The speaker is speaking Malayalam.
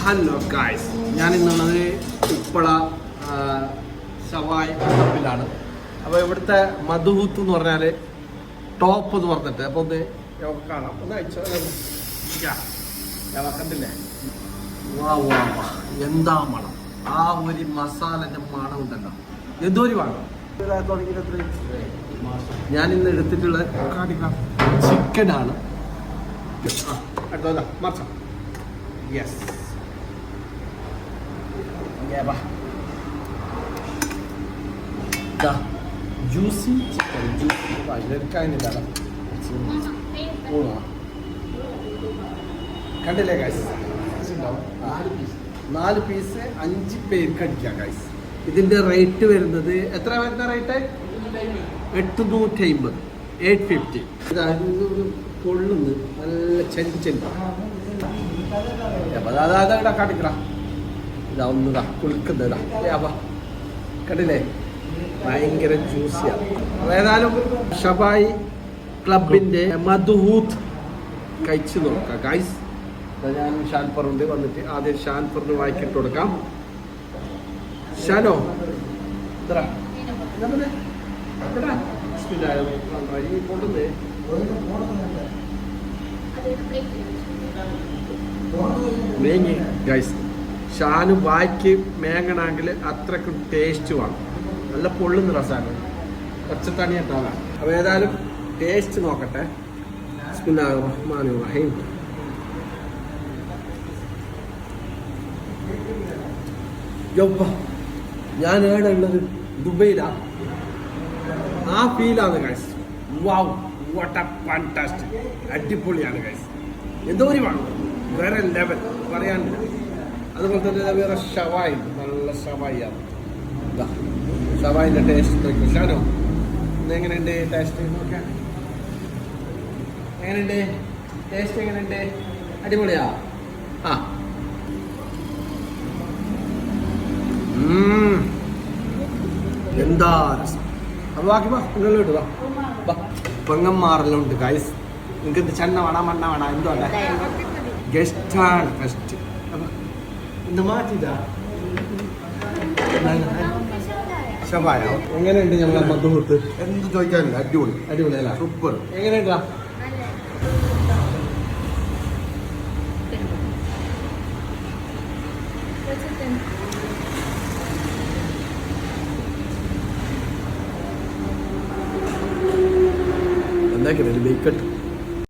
ഹലോ ഗായ്സ്, ഞാനിന്നുള്ളത് ഉപ്പള ഷവായ് ക്ലബിലാണ്. അപ്പോൾ ഇവിടുത്തെ മധുഹൂത്ത് എന്ന് പറഞ്ഞാൽ ടോപ്പ് എന്ന് പറഞ്ഞിട്ട് അപ്പോൾ ഒന്ന് നമുക്ക് കാണാം. ഒന്ന് അയച്ചോ കണ്ടില്ലേ? വാ വാ വാ, എന്താ മണം! ആ ഒരു മസാലൻ്റെ മണം ഉണ്ടല്ലോ, എന്തൊരു വേണം. ഞാനിന്ന് എടുത്തിട്ടുള്ള ചിക്കനാണ്. അടുത്തതാ മറിച്ച. Yes, juicy chicken. ജ്യൂസി എടുക്കാനില്ല. കണ്ടില്ലേ ഗൈസ്? 4 പീസ് 5 പേർക്ക് അടിക്കാം ഗൈസ്. ഇതിന്റെ റേറ്റ് വരുന്നത് എത്ര വരുന്ന റേറ്റ്? 850, 850. ഇതൊരു കൊള്ളുന്നു, നല്ല ചെഞ്ചെന്ത. അതാ കാട്ടിക്കടാ, ഇതാ ഒന്നതാ കുളിക്കുന്നതാ. കണ്ടില്ലേ? ഭയങ്കര ജ്യൂസിയാണ്. ഏതായാലും ഷവായ് ക്ലബിന്റെ മധുഹൂത്ത് കഴിച്ചു നോക്കാം ഗൈസ്. ഞാൻ ഷാൻഫറുണ്ട് വന്നിട്ട്. ആദ്യം ഷാൻഫറിന് വായിക്കിട്ട് കൊടുക്കാം. ഷാനോ ഗൈസ്, ഷാന് വായിക്ക് മേങ്ങണമെങ്കിൽ അത്രക്കും ടേസ്റ്റ് വേണം. നല്ല പൊള്ളുന്ന രസമാണ്, പച്ചത്തണി ഉണ്ടാകാം. അപ്പോൾ ഏതായാലും ടേസ്റ്റ് നോക്കട്ടെ. ബിസ്മില്ലാഹിർ റഹീം. ഞാൻ എവിടെ ഉള്ളത്? ദുബൈയിലാണ്. ആ ഫീലാണ് guys. Wow, what A fantastic. അടിപൊളിയാണ് ഗൈസ്. എന്തോ ഒരു വേണം, വേറെ ലെവൽ പറയാനില്ല. അതുപോലെ തന്നെ വേറെ ഷവായി, നല്ല ഷവായിയാണ്. ഷവായിൻ്റെ ടേസ്റ്റ് ഷാനോ എങ്ങനെയുണ്ട്? ടേസ്റ്റ് നോക്കാം. എങ്ങനെയുണ്ട് ടേസ്റ്റ്? എങ്ങനെയുണ്ട്? അടിപൊളിയാ. ആ എന്താ രസം. അപ്പൊ ബാക്കി നിങ്ങളിട്ട് വാ. പെങ്ങന്മാരെല്ലാം ഉണ്ട് ഗൈസ്. നിങ്ങൾക്ക് ഇത് ചെണ്ണ വേണം, മണ്ണ വേണം, എന്തോ അല്ലേ? ഗസ്റ്റാണ് ഫസ്റ്റ്. എന്ത് മാറ്റിട്ടാ ഷവായ. എങ്ങനെയുണ്ട് ഞങ്ങളെ മധുഹൂത്ത്? എന്ത് ചോദിക്കാനില്ല, അടിപൊളി. അടിപൊളി അല്ല? സൂപ്പർ. എങ്ങനെയുണ്ടാ? എന്താ ബേക്കട്ട്